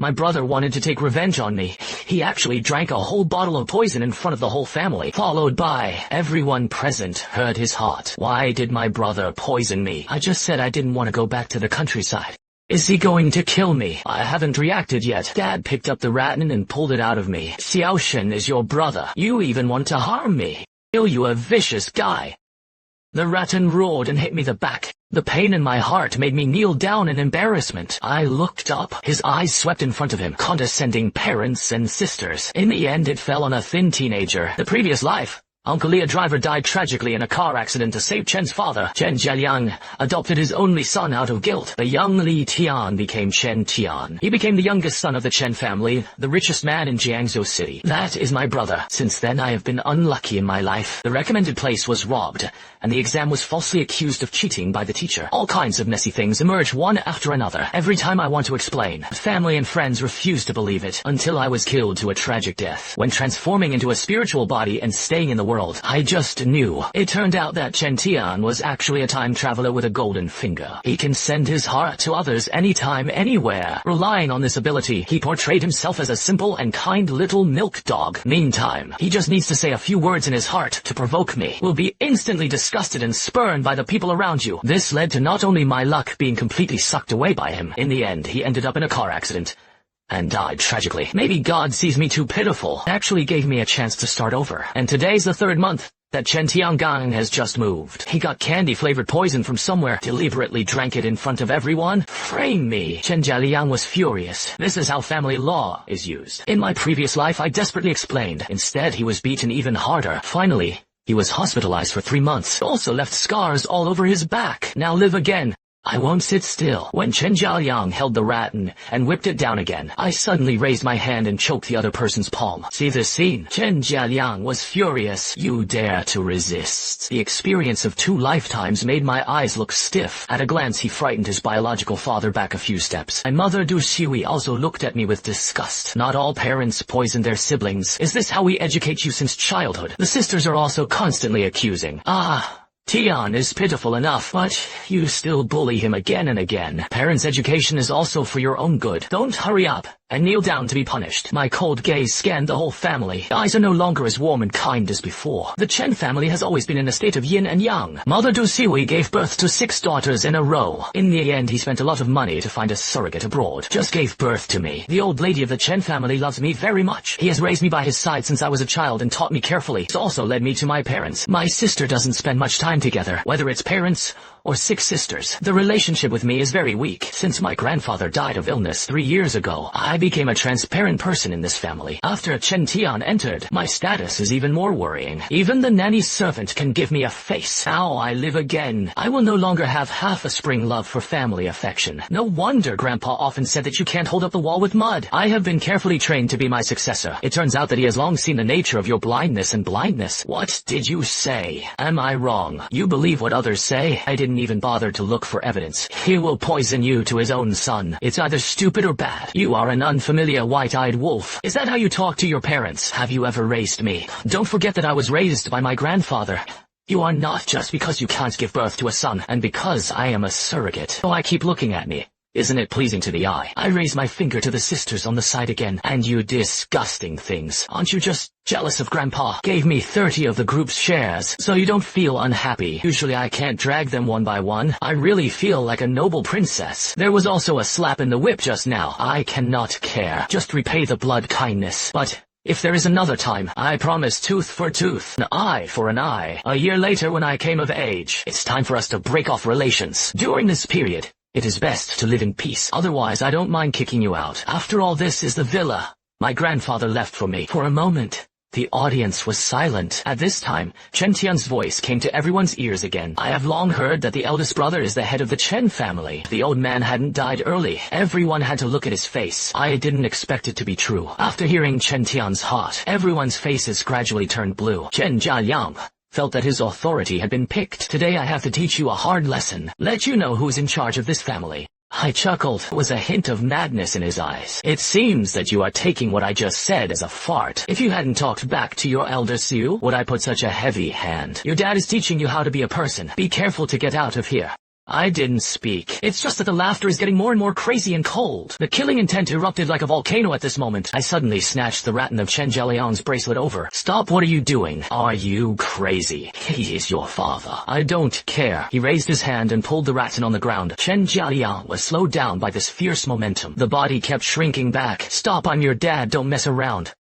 My brother wanted to take revenge on me. He actually drank a whole bottle of poison in front of the whole family, followed by everyone present heard his heart. Why did my brother poison me? I just said I didn't want to go back to the countryside. Is he going to kill me? I haven't reacted yet. Dad picked up the rattan and pulled it out of me. Xiaoshen is your brother. You even want to harm me. You a vicious guy. The rattan roared and hit me the back. The pain in my heart made me kneel down in embarrassment. I looked up. His eyes swept in front of him, condescending parents and sisters. In the end, it fell on a thin teenager. The previous life, Uncle Li, a driver, died tragically in a car accident to save Chen's father. Chen Jialiang adopted his only son out of guilt. The young Li Tian became Chen Tian. He became the youngest son of the Chen family, the richest man in Jiangzhou City. That is my brother. Since then, I have been unlucky in my life. The recommended place was robbed, and the exam was falsely accused of cheating by the teacher. All kinds of messy things emerge one after another. Every time I want to explain, family and friends refuse to believe it, until I was killed to a tragic death. When transforming into a spiritual body and staying in the world, I just knew. It turned out that Chen Tian was actually a time traveler with a golden finger. He can send his heart to others anytime, anywhere. Relying on this ability, he portrayed himself as a simple and kind little milk dog. Meantime, he just needs to say a few words in his heart to provoke me. Will be instantly disgusted and spurned by the people around you. This led to not only my luck being completely sucked away by him. In the end, he ended up in a car accident and died tragically. Maybe God sees me too pitiful, actually gave me a chance to start over. And today's the 3rd month that Chen Tiangang has just moved. He got candy-flavored poison from somewhere, deliberately drank it in front of everyone. Frame me. Chen Jialiang was furious. This is how family law is used. In my previous life, I desperately explained. Instead, he was beaten even harder. Finally, he was hospitalized for 3 months. Also left scars all over his back. Now live again. I won't sit still. When Chen Jialiang held the rattan and whipped it down again, I suddenly raised my hand and choked the other person's palm. See this scene? Chen Jialiang was furious. You dare to resist. The experience of 2 lifetimes made my eyes look stiff. At a glance, he frightened his biological father back a few steps. My mother Du Xiui also looked at me with disgust. Not all parents poison their siblings. Is this how we educate you since childhood? The sisters are also constantly accusing. Tian is pitiful enough, but you still bully him again and again. Parents' education is also for your own good. Don't hurry up and kneel down to be punished. My cold gaze scanned the whole family. Eyes are no longer as warm and kind as before. The Chen family has always been in a state of yin and yang. Mother Du Xiui gave birth to 6 daughters in a row. In the end, he spent a lot of money to find a surrogate abroad. Just gave birth to me. The old lady of the Chen family loves me very much. He has raised me by his side since I was a child and taught me carefully. He's also led me to my parents. My sister doesn't spend much time together, whether it's parents or 6 sisters. The relationship with me is very weak. Since my grandfather died of illness 3 years ago, I became a transparent person in this family. After Chen Tian entered, my status is even more worrying. Even the nanny servant can give me a face. Now I live again. I will no longer have half a spring love for family affection. No wonder Grandpa often said that you can't hold up the wall with mud. I have been carefully trained to be my successor. It turns out that he has long seen the nature of your blindness and blindness. What did you say? Am I wrong? You believe what others say? I didn't even bother to look for evidence. He will poison you to his own son. It's either stupid or bad. You are an unfamiliar white-eyed wolf. Is that how you talk to your parents? Have you ever raised me? Don't forget that I was raised by my grandfather. You are not just because you can't give birth to a son, and because I am a surrogate. Oh, I keep looking at me. Isn't it pleasing to the eye? I raise my finger to the sisters on the side again. And you disgusting things. Aren't you just jealous of Grandpa? Gave me 30 of the group's shares, so you don't feel unhappy. Usually I can't drag them one by one. I really feel like a noble princess. There was also a slap in the whip just now. I cannot care. Just repay the blood kindness. But if there is another time, I promise tooth for tooth, an eye for an eye. A year later when I came of age, it's time for us to break off relations. During this period, it is best to live in peace. Otherwise, I don't mind kicking you out. After all, this is the villa my grandfather left for me. For a moment, the audience was silent. At this time, Chen Tian's voice came to everyone's ears again. I have long heard that the eldest brother is the head of the Chen family. The old man hadn't died early. Everyone had to look at his face. I didn't expect it to be true. After hearing Chen Tian's heart, everyone's faces gradually turned blue. Chen Jialiang felt that his authority had been picked. Today I have to teach you a hard lesson. Let you know who's in charge of this family. I chuckled. There was a hint of madness in his eyes. It seems that you are taking what I just said as a fart. If you hadn't talked back to your elder Siu, would I put such a heavy hand? Your dad is teaching you how to be a person. Be careful to get out of here. I didn't speak. It's just that the laughter is getting more and more crazy and cold. The killing intent erupted like a volcano at this moment. I suddenly snatched the rattan of Chen Jialiang's bracelet over. Stop, what are you doing? Are you crazy? He is your father. I don't care. He raised his hand and pulled the rattan on the ground. Chen Jialiang was slowed down by this fierce momentum. The body kept shrinking back. Stop, I'm your dad, don't mess around.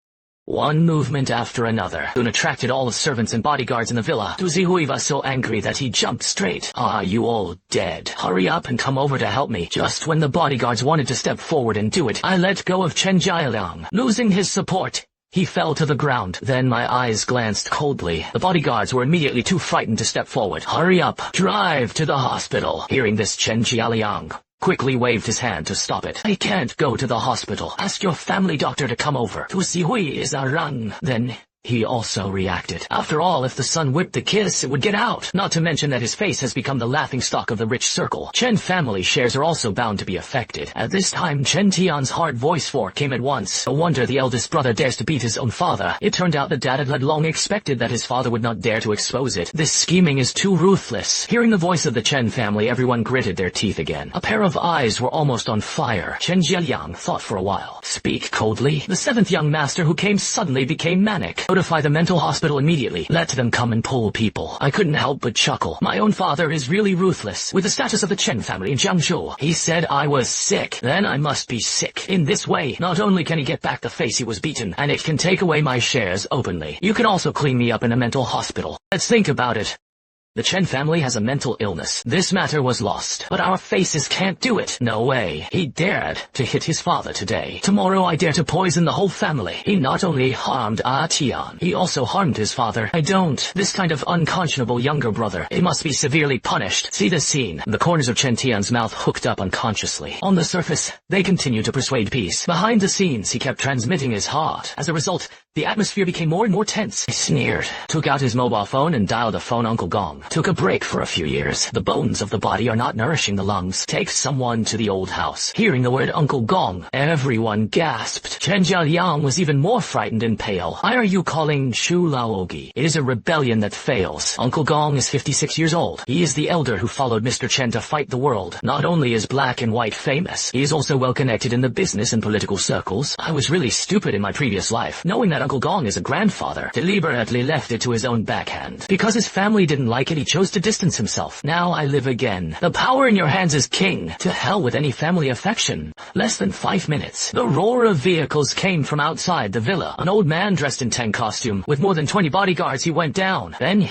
One movement after another soon attracted all the servants and bodyguards in the villa. Tu Zihui was so angry that he jumped straight. Ah, you all dead. Hurry up and come over to help me. Just when the bodyguards wanted to step forward and do it, I let go of Chen Jialiang. Losing his support, he fell to the ground. Then my eyes glanced coldly. The bodyguards were immediately too frightened to step forward. Hurry up. Drive to the hospital. Hearing this, Chen Jialiang quickly waved his hand to stop it. I can't go to the hospital. Ask your family doctor to come over. Tu Zihui is a run. Then he also reacted. After all, if the son whipped the kiss, it would get out. Not to mention that his face has become the laughingstock of the rich circle. Chen family shares are also bound to be affected. At this time, Chen Tian's hard voice came at once. No wonder the eldest brother dares to beat his own father. It turned out that Dad had long expected that his father would not dare to expose it. This scheming is too ruthless. Hearing the voice of the Chen family, everyone gritted their teeth again. A pair of eyes were almost on fire. Chen Jialiang thought for a while. Speak coldly. The seventh young master who came suddenly became manic. Notify the mental hospital immediately. Let them come and pull people. I couldn't help but chuckle. My own father is really ruthless. With the status of the Chen family in Jiangzhou, he said I was sick. Then I must be sick. In this way, not only can he get back the face he was beaten, and it can take away my shares openly. You can also clean me up in a mental hospital. Let's think about it. The Chen family has a mental illness. This matter was lost. But our faces can't do it. No way. He dared to hit his father today. Tomorrow I dare to poison the whole family. He not only harmed Tian, he also harmed his father. I don't. This kind of unconscionable younger brother, he must be severely punished. See the scene. The corners of Chen Tian's mouth hooked up unconsciously. On the surface, they continued to persuade peace. Behind the scenes, he kept transmitting his heart. As a result, the atmosphere became more and more tense. He sneered, took out his mobile phone and dialed a phone Uncle Gong. Took a break for a few years. The bones of the body are not nourishing the lungs. Take someone to the old house. Hearing the word Uncle Gong, everyone gasped. Chen Jialiang was even more frightened and pale. Why are you calling Shu Laogi? It is a rebellion that fails. Uncle Gong is 56 years old. He is the elder who followed Mr. Chen to fight the world. Not only is Black and White famous, he is also well connected in the business and political circles. I was really stupid in my previous life, knowing that Uncle Gong is a grandfather. Deliberately left it to his own backhand. Because his family didn't like it, he chose to distance himself. Now I live again. The power in your hands is king. To hell with any family affection. Less than 5 minutes. The roar of vehicles came from outside the villa. An old man dressed in Tang costume. With more than 20 bodyguards, he went down. Then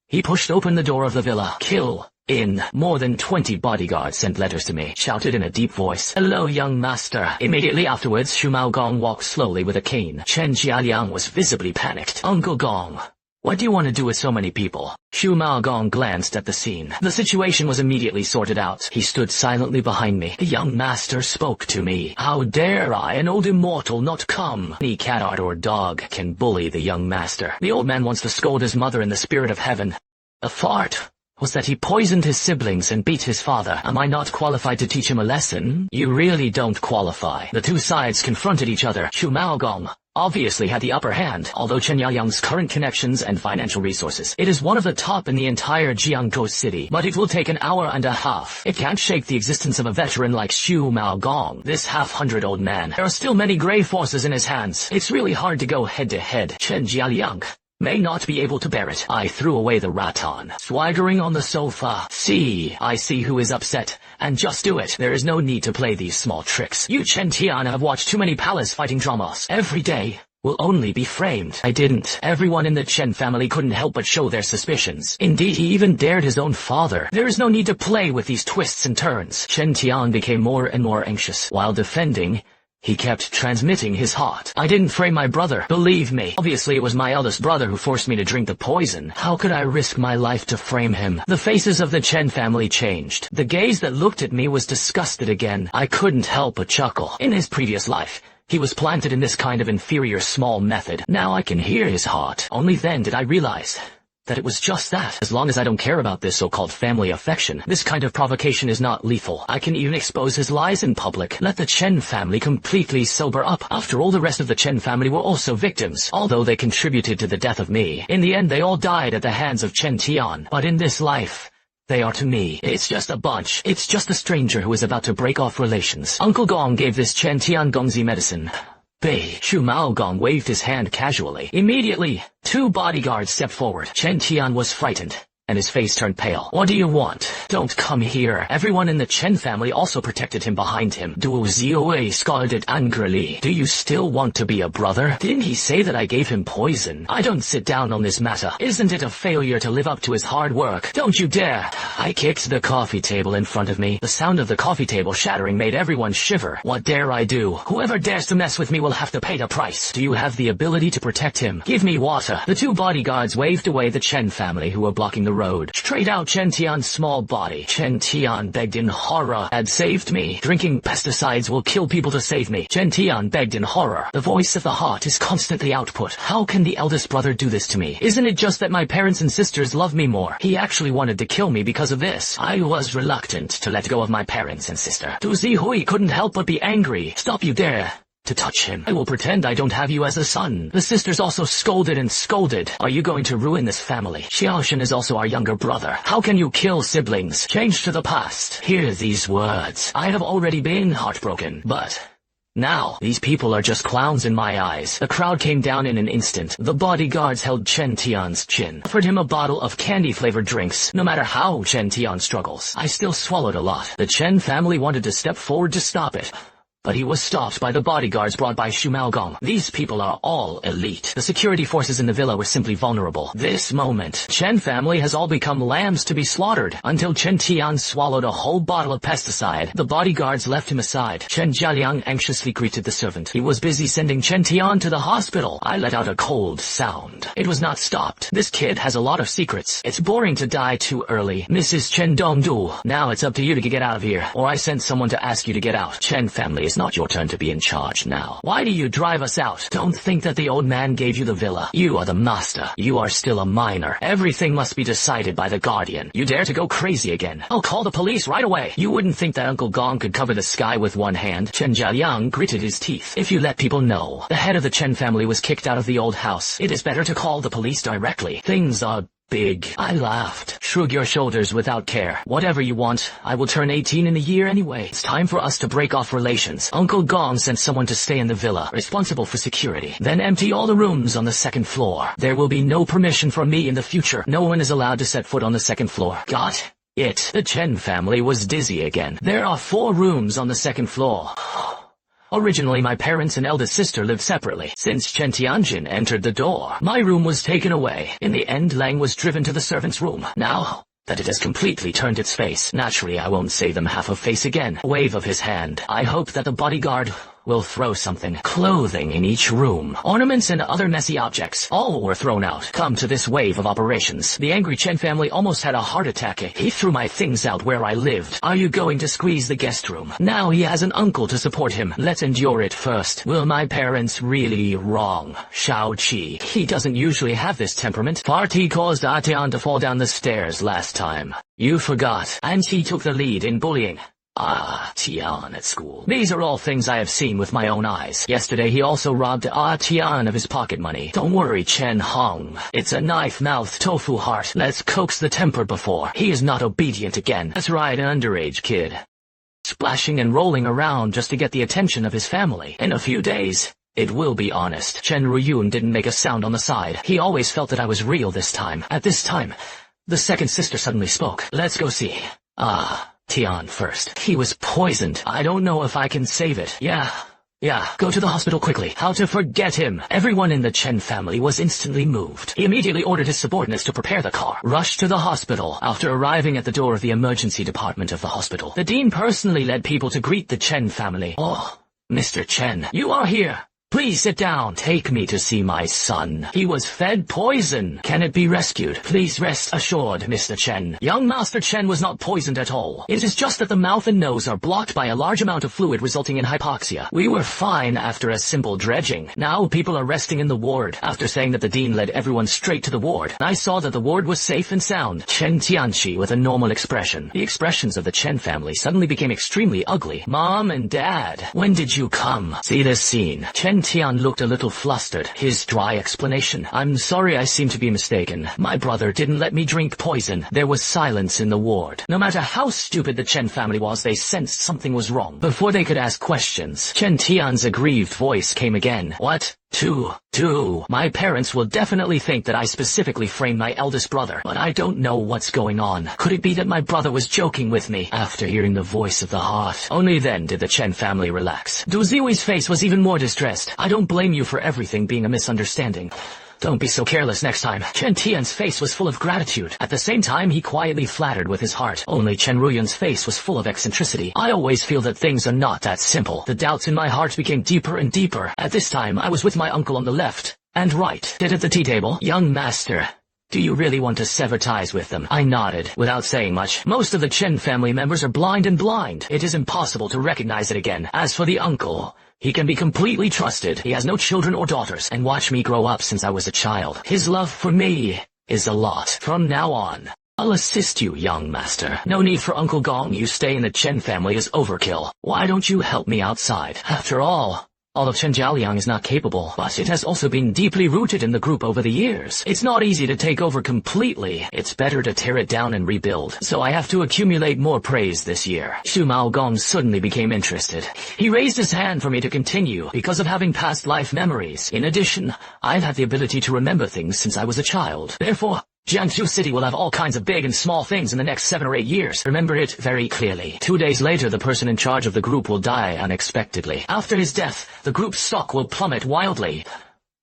he pushed open the door of the villa. Kill. In. More than 20 bodyguards sent letters to me, shouted in a deep voice. Hello, young master. Immediately afterwards, Shu Gong walked slowly with a cane. Chen Jialiang was visibly panicked. Uncle Gong, what do you want to do with so many people? Shu Gong glanced at the scene. The situation was immediately sorted out. He stood silently behind me. The young master spoke to me. How dare I, an old immortal, not come? Any cat or dog can bully the young master. The old man wants to scold his mother in the spirit of heaven. A fart was that he poisoned his siblings and beat his father. Am I not qualified to teach him a lesson? You really don't qualify. The two sides confronted each other. Shu Gong obviously had the upper hand, although Chen Yaoyang's current connections and financial resources. It is one of the top in the entire Jiangzhou city, but it will take an hour and a half. It can't shake the existence of a veteran like Shu Gong, this half-hundred-old man. There are still many gray forces in his hands. It's really hard to go head-to-head. Chen Jialiang may not be able to bear it. I threw away the rattan, swaggering on the sofa. See, I see who is upset, and just do it. There is no need to play these small tricks. You Chen Tian have watched too many palace fighting dramas. Every day will only be framed. I didn't. Everyone in the Chen family couldn't help but show their suspicions. Indeed, he even dared his own father. There is no need to play with these twists and turns. Chen Tian became more and more anxious. While defending, he kept transmitting his heart. I didn't frame my brother, believe me. Obviously it was my eldest brother who forced me to drink the poison. How could I risk my life to frame him? The faces of the Chen family changed. The gaze that looked at me was disgusted again. I couldn't help but chuckle. In his previous life, he was planted in this kind of inferior small method. Now I can hear his heart. Only then did I realize that it was just that. As long as I don't care about this so-called family affection, this kind of provocation is not lethal. I can even expose his lies in public. Let the Chen family completely sober up. After all, the rest of the Chen family were also victims, although they contributed to the death of me. In the end, they all died at the hands of Chen Tian. But in this life, They are to me. It's just a bunch. It's just a stranger who is about to break off relations. Uncle Gong gave this Chen Tiangongzi medicine. Bei Shu Mao Gong waved his hand casually. Immediately, 2 bodyguards stepped forward. Chen Tian was frightened, and his face turned pale. What do you want? Don't come here. Everyone in the Chen family also protected him behind him. Duo Zioe scolded angrily. Do you still want to be a brother? Didn't he say that I gave him poison? I don't sit down on this matter. Isn't it a failure to live up to his hard work? Don't you dare. I kicked the coffee table in front of me. The sound of the coffee table shattering made everyone shiver. What dare I do? Whoever dares to mess with me will have to pay the price. Do you have the ability to protect him? Give me water. The 2 bodyguards waved away the Chen family who were blocking the road. Straight out Chen Tian's small body. Chen Tian begged in horror. Had saved me. Drinking pesticides will kill people to save me. Chen Tian begged in horror. The voice of the heart is constantly output. How can the eldest brother do this to me? Isn't it just that my parents and sisters love me more? He actually wanted to kill me because of this. I was reluctant to let go of my parents and sister. Du Zihui couldn't help but be angry. Stop, you dare to touch him. I will pretend I don't have you as a son. The sisters also scolded and scolded. Are you going to ruin this family? Xiaoshen is also our younger brother. How can you kill siblings? Change to the past. Hear these words. I have already been heartbroken, but now, these people are just clowns in my eyes. The crowd came down in an instant. The bodyguards held Chen Tian's chin, offered him a bottle of candy-flavored drinks. No matter how Chen Tian struggles, I still swallowed a lot. The Chen family wanted to step forward to stop it, but he was stopped by the bodyguards brought by Shu Maogong. These people are all elite. The security forces in the villa were simply vulnerable. This moment, Chen family has all become lambs to be slaughtered, until Chen Tian swallowed a whole bottle of pesticide. The bodyguards left him aside. Chen Jialiang anxiously greeted the servant. He was busy sending Chen Tian to the hospital. I let out a cold sound. It was not stopped. This kid has a lot of secrets. It's boring to die too early. Mrs. Chen Dongdu, now it's up to you to get out of here, or I sent someone to ask you to get out. Chen family is not your turn to be in charge now. Why do you drive us out? Don't think that the old man gave you the villa. You are the master. You are still a minor. Everything must be decided by the guardian. You dare to go crazy again? I'll call the police right away. You wouldn't think that Uncle Gong could cover the sky with one hand. Chen Jialiang gritted his teeth. If you let people know, the head of the Chen family was kicked out of the old house. It is better to call the police directly. Things are big. I laughed. Shrug your shoulders without care. Whatever you want. I will turn 18 in a year anyway. It's time for us to break off relations. Uncle Gong sent someone to stay in the villa, responsible for security. Then empty all the rooms on the 2nd floor. There will be no permission from me in the future. No one is allowed to set foot on the 2nd floor. Got it? The Chen family was dizzy again. There are 4 rooms on the 2nd floor. Originally, my parents and eldest sister lived separately. Since Chen Tianjin entered the door, my room was taken away. In the end, Lang was driven to the servant's room. Now that it has completely turned its face, naturally I won't save them half a face again. Wave of his hand. I hope that the bodyguard will throw something. Clothing in each room. Ornaments and other messy objects. All were thrown out. Come to this wave of operations. The angry Chen family almost had a heart attack. He threw my things out where I lived. Are you going to squeeze the guest room? Now he has an uncle to support him. Let's endure it first. Were my parents really wrong? Shao Qi. He doesn't usually have this temperament. Party caused Atian to fall down the stairs last time. You forgot. And he took the lead in bullying. Tian at school. These are all things I have seen with my own eyes. Yesterday he also robbed Tian of his pocket money. Don't worry, Chen Hong. It's a knife-mouthed tofu heart. Let's coax the temper before he is not obedient again. That's right, an underage kid. Splashing and rolling around just to get the attention of his family. In a few days, it will be honest. Chen Ruyun didn't make a sound on the side. He always felt that I was real this time. At this time, the second sister suddenly spoke. Let's go see. Tian first. He was poisoned. I don't know if I can save it. Yeah, go to the hospital quickly. How to forget him? Everyone in the Chen family was instantly moved. He immediately ordered his subordinates to prepare the car. Rushed to the hospital. After arriving at the door of the emergency department of the hospital, the dean personally led people to greet the Chen family. Oh, Mr. Chen, you are here. Please sit down. Take me to see my son. He was fed poison. Can it be rescued? Please rest assured, Mr. Chen. Young Master Chen was not poisoned at all. It is just that the mouth and nose are blocked by a large amount of fluid resulting in hypoxia. We were fine after a simple dredging. Now people are resting in the ward. After saying that, the dean led everyone straight to the ward. I saw that the ward was safe and sound. Chen Tianqi with a normal expression. The expressions of the Chen family suddenly became extremely ugly. Mom and Dad, when did you come? See this scene. Chen Tian looked a little flustered. His dry explanation. I'm sorry, I seem to be mistaken. My brother didn't let me drink poison. There was silence in the ward. No matter how stupid the Chen family was, they sensed something was wrong. Before they could ask questions, Chen Tian's aggrieved voice came again. What? Two. My parents will definitely think that I specifically framed my eldest brother, but I don't know what's going on. Could it be that my brother was joking with me? After hearing the voice of the heart, only then did the Chen family relax. Du Ziwi's face was even more distressed. I don't blame you for everything being a misunderstanding. Don't be so careless next time. Chen Tian's face was full of gratitude. At the same time, he quietly flattered with his heart. Only Chen Ruyan's face was full of eccentricity. I always feel that things are not that simple. The doubts in my heart became deeper and deeper. At this time, I was with my uncle on the left and right. At the tea table. Young master, do you really want to sever ties with them? I nodded, without saying much. Most of the Chen family members are blind. It is impossible to recognize it again. As for the uncle, he can be completely trusted. He has no children or daughters, and watched me grow up since I was a child. His love for me is a lot. From now on, I'll assist you, young master. No need for Uncle Gong. You stay in the Chen family is overkill. Why don't you help me outside? After all of Chen Jialiang is not capable, but it has also been deeply rooted in the group over the years. It's not easy to take over completely. It's better to tear it down and rebuild. So I have to accumulate more praise this year. Xu Mao Gong suddenly became interested. He raised his hand for me to continue because of having past life memories. In addition, I've had the ability to remember things since I was a child. Therefore, Jiangsu City will have all kinds of big and small things in the next 7 or 8 years. Remember it very clearly. 2 days later, the person in charge of the group will die unexpectedly. After his death, the group's stock will plummet wildly.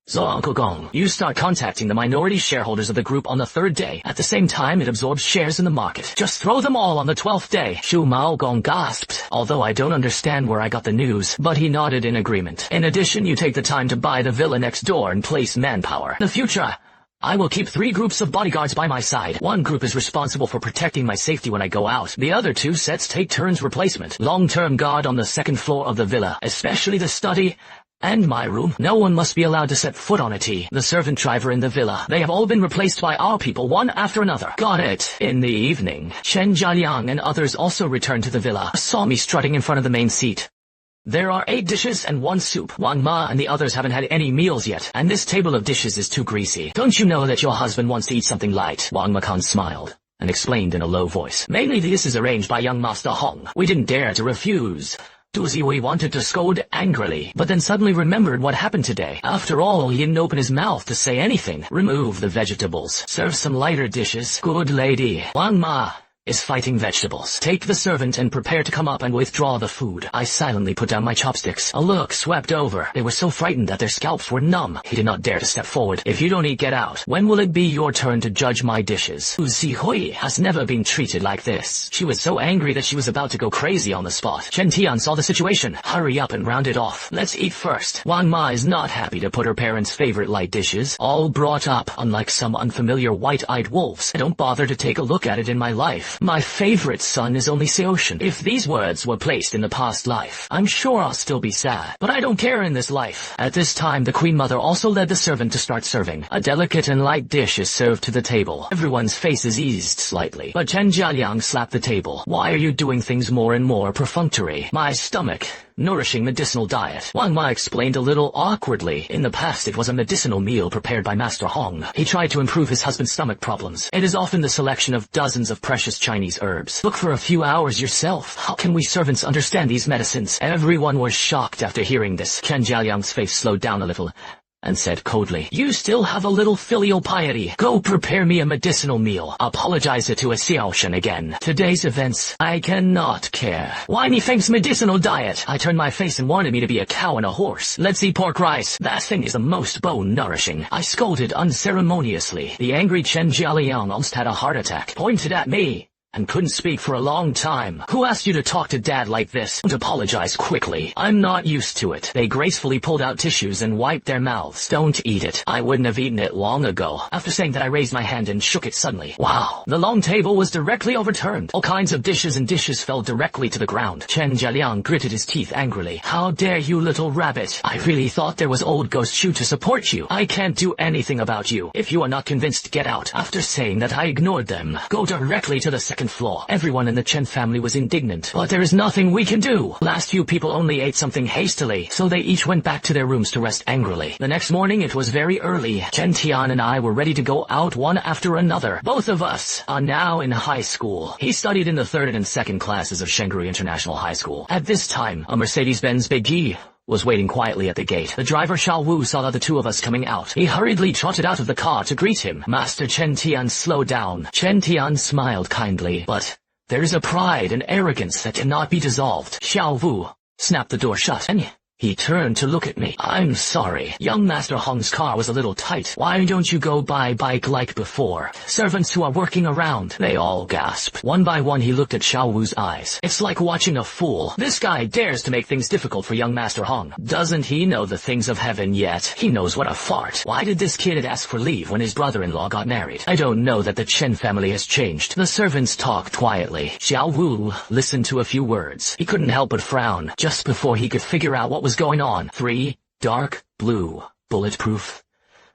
So, Uncle Gong, you start contacting the minority shareholders of the group on the 3rd day. At the same time, it absorbs shares in the market. Just throw them all on the 12th day. Xu Mao Gong gasped, although I don't understand where I got the news, but he nodded in agreement. In addition, you take the time to buy the villa next door and place manpower. In the future, I will keep 3 groups of bodyguards by my side. 1 group is responsible for protecting my safety when I go out. The other 2 sets take turns replacement. Long-term guard on the 2nd floor of the villa, especially the study and my room. No one must be allowed to set foot on it. The servant driver in the villa. They have all been replaced by our people, one after another. Got it. In the evening, Chen Jialiang and others also returned to the villa. Saw me strutting in front of the main seat. There are 8 dishes and 1 soup. Wang Ma and the others haven't had any meals yet, and this table of dishes is too greasy. Don't you know that your husband wants to eat something light? Wang Makan smiled and explained in a low voice. Mainly this is arranged by young Master Hong. We didn't dare to refuse. Du Ziwi wanted to scold angrily, but then suddenly remembered what happened today. After all, he didn't open his mouth to say anything. Remove the vegetables. Serve some lighter dishes. Good lady. Wang Ma is fighting vegetables. Take the servant and prepare to come up and withdraw the food. I silently put down my chopsticks. A look swept over. They were so frightened that their scalps were numb. He did not dare to step forward. If you don't eat, get out. When will it be your turn to judge my dishes? Zihui has never been treated like this. She was so angry that she was about to go crazy on the spot. Chen Tian saw the situation. Hurry up and round it off. Let's eat first. Wang Ma is not happy to put her parents' favorite light dishes, all brought up, unlike some unfamiliar white-eyed wolves. I don't bother to take a look at it in my life. My favorite son is only Seoshin. If these words were placed in the past life, I'm sure I'll still be sad. But I don't care in this life. At this time, the Queen Mother also led the servant to start serving. A delicate and light dish is served to the table. Everyone's faces eased slightly. But Chen Jialiang slapped the table. Why are you doing things more and more perfunctory? My stomach. Nourishing medicinal diet. Wang Ma explained a little awkwardly. In the past, it was a medicinal meal prepared by Master Hong. He tried to improve his husband's stomach problems. It is often the selection of dozens of precious Chinese herbs. Look for a few hours yourself. How can we servants understand these medicines? Everyone was shocked after hearing this. Chen Jialiang's face slowed down a little and said coldly, "You still have a little filial piety. Go prepare me a medicinal meal. Apologize it to a Xiaoshen again. Today's events, I cannot care. Whiny Feng's medicinal diet. I turned my face and wanted me to be a cow and a horse. Let's eat pork rice. That thing is the most bone-nourishing." I scolded unceremoniously. The angry Chen Jialiang almost had a heart attack. Pointed at me and couldn't speak for a long time. Who asked you to talk to Dad like this? Don't apologize quickly. I'm not used to it. They gracefully pulled out tissues and wiped their mouths. Don't eat it. I wouldn't have eaten it long ago. After saying that, I raised my hand and shook it suddenly. Wow. The long table was directly overturned. All kinds of dishes fell directly to the ground. Chen Jialiang gritted his teeth angrily. How dare you, little rabbit. I really thought there was old Ghost Shu to support you. I can't do anything about you. If you are not convinced, get out. After saying that, I ignored them. Go directly to the second second floor. Everyone in the Chen family was indignant, but there is nothing we can do. Last few people only ate something hastily, so they each went back to their rooms to rest angrily. The next morning it was very early. Chen Tian and I were ready to go out one after another. Both of us are now in high school. He studied in the third and second classes of Shengru International High School. At this time, a Mercedes-Benz Big was waiting quietly at the gate. The driver Xiao Wu saw the two of us coming out. He hurriedly trotted out of the car to greet him. Master Chen Tian slowed down. Chen Tian smiled kindly, but there is a pride and arrogance that cannot be dissolved. Xiao Wu snapped the door shut, and he turned to look at me. I'm sorry. Young Master Hong's car was a little tight. Why don't you go by bike like before? Servants who are working around. They all gasped. One by one he looked at Xiao Wu's eyes. It's like watching a fool. This guy dares to make things difficult for young Master Hong. Doesn't he know the things of heaven yet? He knows what a fart. Why did this kid ask for leave when his brother-in-law got married? I don't know that the Chen family has changed. The servants talked quietly. Xiao Wu listened to a few words. He couldn't help but frown just before he could figure out what was going on. 3 dark blue bulletproof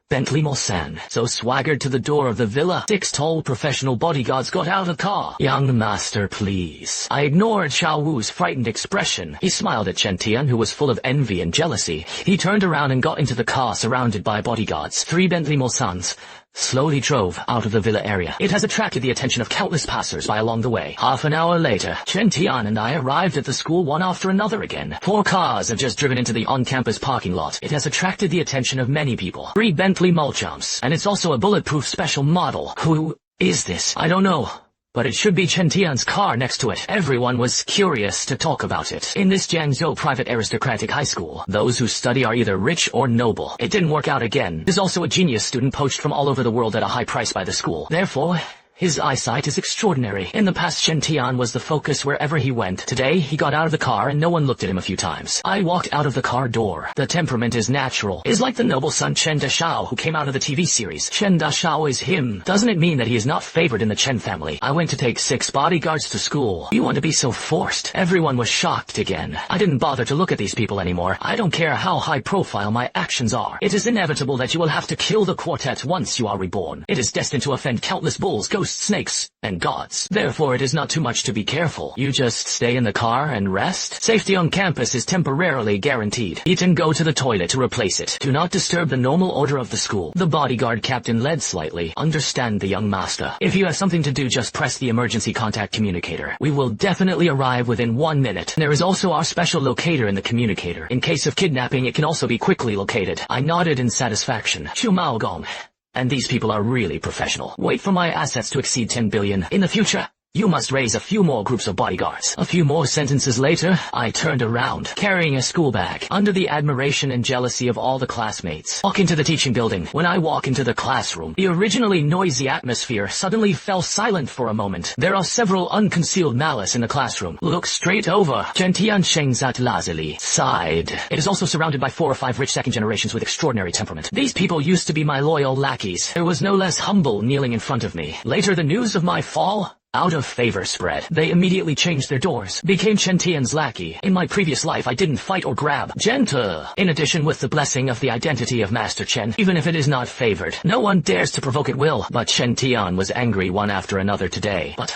Bentley Mulsanne so swaggered to the door of the villa. 6 tall professional bodyguards got out of the car. Young master, please. I ignored Xiao Wu's frightened expression. He smiled at Chen Tian, who was full of envy and jealousy. He turned around and got into the car surrounded by bodyguards. 3 Bentley Mulsannes slowly drove out of the villa area. It has attracted the attention of countless passers-by along the way. Half an hour later, Chen Tian and I arrived at the school one after another again. 4 cars have just driven into the on-campus parking lot. It has attracted the attention of many people. 3 Bentley Mulchamps, and it's also a bulletproof special model. Who is this? I don't know, but it should be Chen Tian's car next to it. Everyone was curious to talk about it. In this Jiangzhou private aristocratic high school, those who study are either rich or noble. It didn't work out again. There's also a genius student poached from all over the world at a high price by the school. Therefore, his eyesight is extraordinary. In the past, Chen Tian was the focus wherever he went. Today, he got out of the car and no one looked at him a few times. I walked out of the car door. The temperament is natural. Is like the noble son Chen Dashao who came out of the TV series. Chen Dashao is him. Doesn't it mean that he is not favored in the Chen family? I went to take 6 bodyguards to school. You want to be so forced? Everyone was shocked again. I didn't bother to look at these people anymore. I don't care how high profile my actions are. It is inevitable that you will have to kill the quartet once you are reborn. It is destined to offend countless bulls, ghosts, snakes, and gods. Therefore, it is not too much to be careful. You just stay in the car and rest. Safety on campus is temporarily guaranteed. Eat and go to the toilet to replace it. Do not disturb the normal order of the school. The bodyguard captain led slightly. Understand the young master. If you have something to do, just press the emergency contact communicator. We will definitely arrive within 1 minute. There is also our special locator in the communicator. In case of kidnapping, it can also be quickly located. I nodded in satisfaction. Shu Mao Gong. And these people are really professional. Wait for my assets to exceed 10 billion. In the future, you must raise a few more groups of bodyguards. A few more sentences later, I turned around, carrying a school bag. Under the admiration and jealousy of all the classmates, walk into the teaching building. When I walk into the classroom, the originally noisy atmosphere suddenly fell silent for a moment. There are several unconcealed malice in the classroom. Look straight over. Gentian Shengzat lazily sighed. It is also surrounded by 4 or 5 rich second generations with extraordinary temperament. These people used to be my loyal lackeys. There was no less humble kneeling in front of me. Later, the news of my fall out of favor spread. They immediately changed their doors, became Chen Tian's lackey. In my previous life, I didn't fight or grab. Gentle. In addition, with the blessing of the identity of Master Chen, even if it is not favored, no one dares to provoke at will. But Chen Tian was angry one after another today. But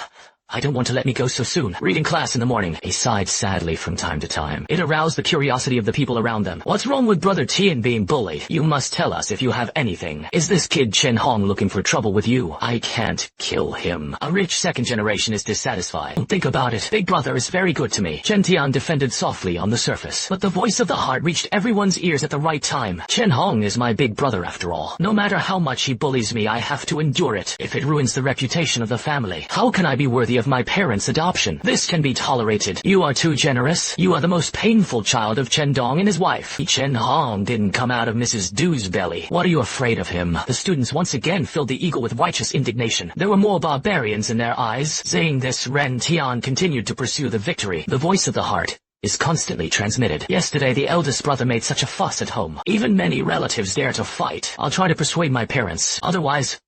I don't want to let me go so soon. Reading class in the morning. He sighed sadly from time to time. It aroused the curiosity of the people around them. What's wrong with Brother Tian being bullied? You must tell us if you have anything. Is this kid Chen Hong looking for trouble with you? I can't kill him. A rich second generation is dissatisfied. Think about it. Big brother is very good to me. Chen Tian defended softly on the surface. But the voice of the heart reached everyone's ears at the right time. Chen Hong is my big brother after all. No matter how much he bullies me, I have to endure it. If it ruins the reputation of the family, how can I be worthy of my parents' adoption? This can be tolerated. You are too generous. You are the most painful child of Chen Dong and his wife. Chen Hong didn't come out of Mrs. Du's belly. What are you afraid of him? The students once again filled the eagle with righteous indignation. There were more barbarians in their eyes. Saying this, Ren Tian continued to pursue the victory. The voice of the heart is constantly transmitted. Yesterday, the eldest brother made such a fuss at home. Even many relatives dare to fight. I'll try to persuade my parents. Otherwise,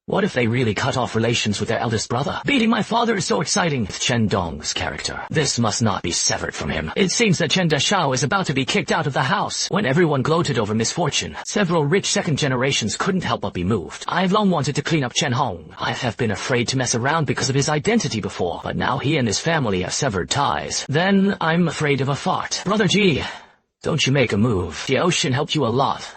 What if they really cut off relations with their eldest brother? Beating my father is so exciting. Chen Dong's character. This must not be severed from him. It seems that Chen Deshao is about to be kicked out of the house. When everyone gloated over misfortune, several rich second generations couldn't help but be moved. I've long wanted to clean up Chen Hong. I have been afraid to mess around because of his identity before, but now he and his family have severed ties. Then I'm afraid of a fart. Brother G, don't you make a move. The ocean helped you a lot.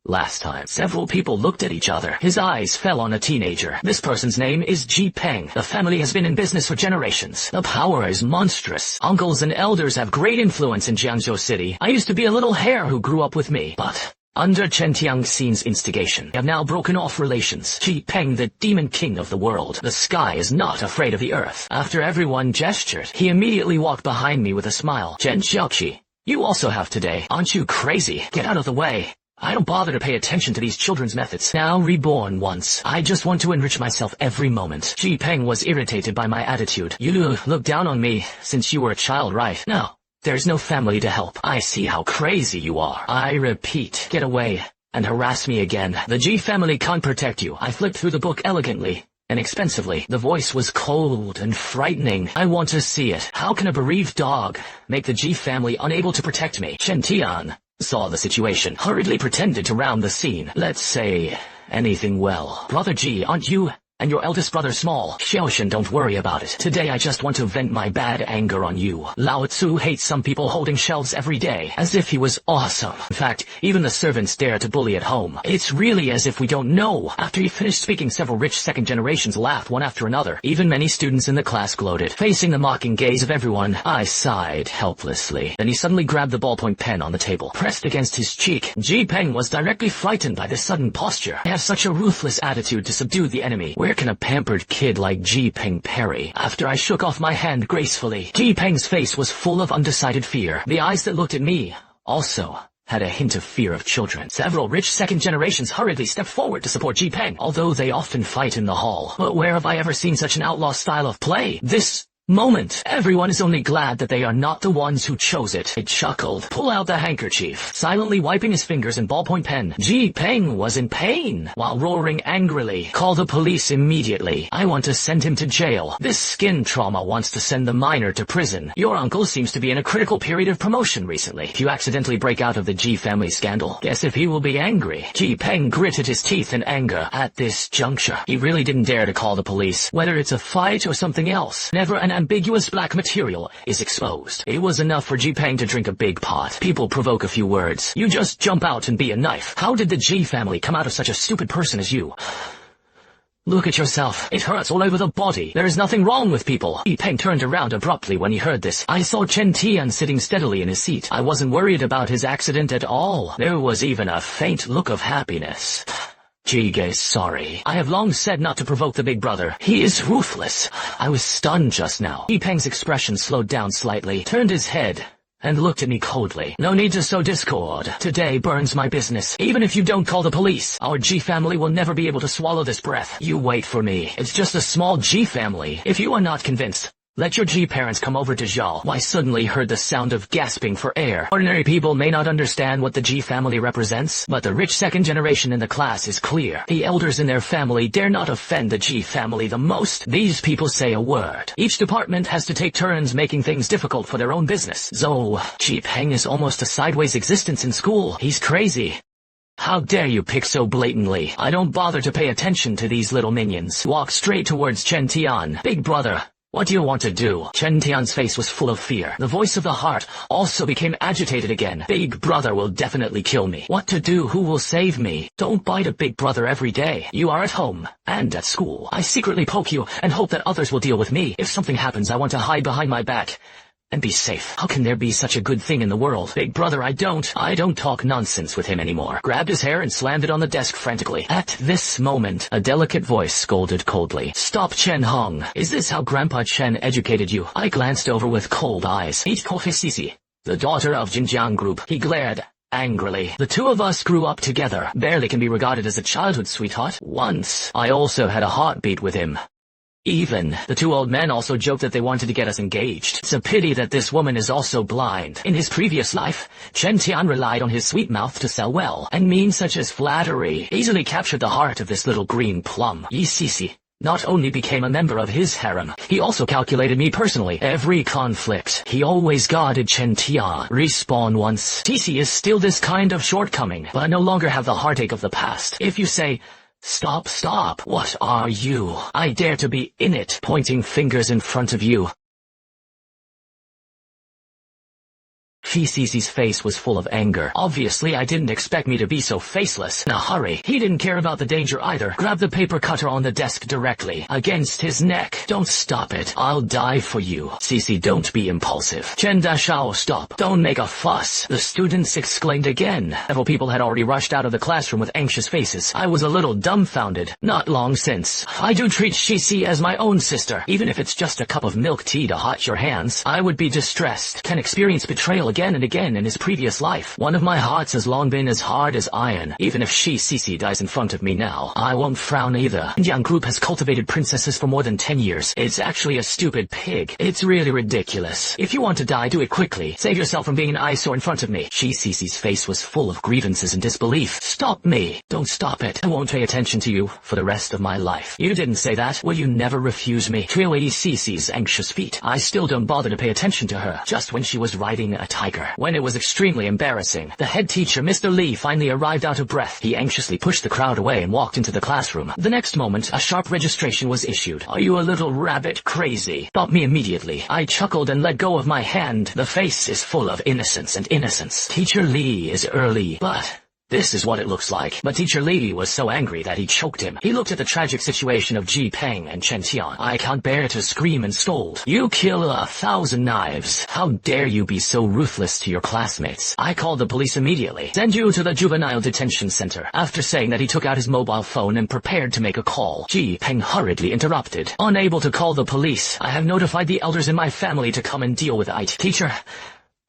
Last time, several people looked at each other. His eyes fell on a teenager. This person's name is Ji Peng. The family has been in business for generations. The power is monstrous. Uncles and elders have great influence in Jiangzhou City. I used to be a little hare who grew up with me, but under Chen Tianxin's instigation, they have now broken off relations. Ji Peng, the demon king of the world. The sky is not afraid of the earth. After everyone gestured, he immediately walked behind me with a smile. Chen Xiaoqi, you also have today. Aren't you crazy? Get out of the way. I don't bother to pay attention to these children's methods. Now reborn once. I just want to enrich myself every moment. Ji Peng was irritated by my attitude. You look down on me since you were a child, right? No. There's no family to help. I see how crazy you are. I repeat, get away and harass me again. The Ji family can't protect you. I flipped through the book elegantly and expensively. The voice was cold and frightening. I want to see it. How can a bereaved dog make the Ji family unable to protect me? Chen Tian saw the situation, hurriedly pretended to round the scene. Let's say anything well. Brother G, aren't you and your eldest brother small? Xiaoshan, don't worry about it. Today I just want to vent my bad anger on you. Lao Tzu hates some people holding shelves every day, as if he was awesome. In fact, even the servants dare to bully at home. It's really as if we don't know. After he finished speaking, several rich second generations laughed one after another. Even many students in the class gloated. Facing the mocking gaze of everyone, I sighed helplessly. Then he suddenly grabbed the ballpoint pen on the table, pressed against his cheek. Ji Peng was directly frightened by this sudden posture. I have such a ruthless attitude to subdue the enemy. Where can a pampered kid like Ji Peng parry? After I shook off my hand gracefully, Ji Peng's face was full of undecided fear. The eyes that looked at me also had a hint of fear of children. Several rich second generations hurriedly stepped forward to support Ji Peng, although they often fight in the hall. But where have I ever seen such an outlaw style of play? This moment, everyone is only glad that they are not the ones who chose it. It chuckled. Pull out the handkerchief. Silently wiping his fingers and ballpoint pen, Ji Peng was in pain, while roaring angrily, call the police immediately. I want to send him to jail. This skin trauma wants to send the minor to prison. Your uncle seems to be in a critical period of promotion recently. If you accidentally break out of the Ji family scandal, guess if he will be angry. Ji Peng gritted his teeth in anger. At this juncture, he really didn't dare to call the police. Whether it's a fight or something else, never an ambiguous black material is exposed. It was enough for Ji Peng to drink a big pot. People provoke a few words. You just jump out and be a knife. How did the Ji family come out of such a stupid person as you? Look at yourself. It hurts all over the body. There is nothing wrong with people. Ji Peng turned around abruptly when he heard this. I saw Chen Tian sitting steadily in his seat. I wasn't worried about his accident at all. There was even a faint look of happiness. Jige, sorry. I have long said not to provoke the big brother. He is ruthless. I was stunned just now. Ji Peng's expression slowed down slightly, turned his head, and looked at me coldly. No need to sow discord. Today burns my business. Even if you don't call the police, our Ji family will never be able to swallow this breath. You wait for me. It's just a small Ji family. If you are not convinced, let your Ji parents come over to Zhao. I suddenly heard the sound of gasping for air. Ordinary people may not understand what the Ji family represents, but the rich second generation in the class is clear. The elders in their family dare not offend the Ji family the most. These people say a word. Each department has to take turns making things difficult for their own business. So, Ji Peng is almost a sideways existence in school. He's crazy. How dare you pick so blatantly? I don't bother to pay attention to these little minions. Walk straight towards Chen Tian. Big brother, what do you want to do? Chen Tian's face was full of fear. The voice of the heart also became agitated again. Big brother will definitely kill me. What to do? Who will save me? Don't bite a big brother every day. You are at home and at school. I secretly poke you and hope that others will deal with me. If something happens, I want to hide behind my back and be safe. How can there be such a good thing in the world? Big brother, I don't talk nonsense with him anymore. Grabbed his hair and slammed it on the desk frantically. At this moment, a delicate voice scolded coldly. Stop, Chen Hong. Is this how Grandpa Chen educated you? I glanced over with cold eyes. Eat Kofi Sisi, the daughter of Jinjiang Group. He glared angrily. The two of us grew up together. Barely can be regarded as a childhood sweetheart. Once, I also had a heartbeat with him. Even the two old men also joked that they wanted to get us engaged. It's a pity that this woman is also blind. In his previous life, Chen Tian relied on his sweet mouth to sell well, and means such as flattery easily captured the heart of this little green plum. Yi Sisi not only became a member of his harem, he also calculated me personally. Every conflict, he always guarded Chen Tian. Respawn once. Sisi is still this kind of shortcoming, but I no longer have the heartache of the past. If you say, "Stop, stop, what are you? I dare to be in it," pointing fingers in front of you. Sisi's face was full of anger. Obviously, I didn't expect me to be so faceless. In a hurry, he didn't care about the danger either. Grabbed the paper cutter on the desk directly against his neck. "Don't stop it. I'll die for you." Sisi, don't be impulsive. Chen Dashao, stop. Don't make a fuss. The students exclaimed again. Several people had already rushed out of the classroom with anxious faces. I was a little dumbfounded. Not long since, I do treat Sisi as my own sister. Even if it's just a cup of milk tea to hot your hands, I would be distressed. Can experience betrayal again and again in his previous life. One of my hearts has long been as hard as iron. Even if Sisi dies in front of me now, I won't frown either. Yang Group has cultivated princesses for more than 10 years. It's actually a stupid pig. It's really ridiculous. If you want to die, do it quickly. Save yourself from being an eyesore in front of me. Sisi's face was full of grievances and disbelief. Stop me. Don't stop it. I won't pay attention to you for the rest of my life. You didn't say that. Will you never refuse me? Trail 80 Sisi's anxious feet. I still don't bother to pay attention to her. Just when she was riding a tiger. When it was extremely embarrassing, the head teacher, Mr. Lee, finally arrived out of breath. He anxiously pushed the crowd away and walked into the classroom. The next moment, a sharp registration was issued. "Are you a little rabbit crazy?" Stop me immediately. I chuckled and let go of my hand. The face is full of innocence and innocence. Teacher Lee is early, but this is what it looks like. But Teacher Lee was so angry that he choked him. He looked at the tragic situation of Ji Peng and Chen Tian. I can't bear to scream and scold. "You kill 1,000 knives. How dare you be so ruthless to your classmates?" I called the police immediately. "Send you to the juvenile detention center." After saying that, he took out his mobile phone and prepared to make a call. Ji Peng hurriedly interrupted. "Unable to call the police. I have notified the elders in my family to come and deal with it." "Teacher,